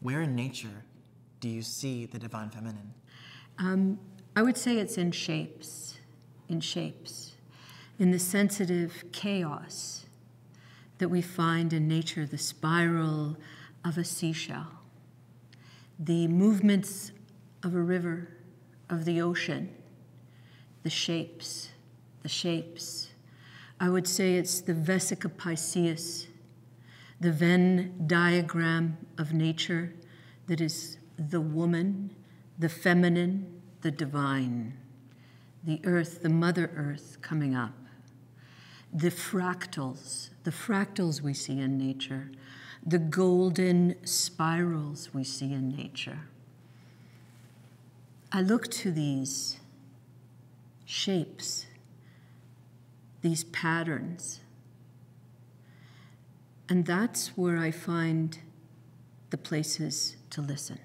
Where in nature do you see the divine feminine? I would say it's in shapes, in the sensitive chaos that we find in nature, the spiral of a seashell, the movements of a river, of the ocean, the shapes. I would say it's the Vesica Pisces, the Venn diagram of nature that is the woman, the feminine, the divine, the earth, the Mother Earth coming up, the fractals we see in nature, the golden spirals we see in nature. I look to these shapes, these patterns, and that's where I find the places to listen.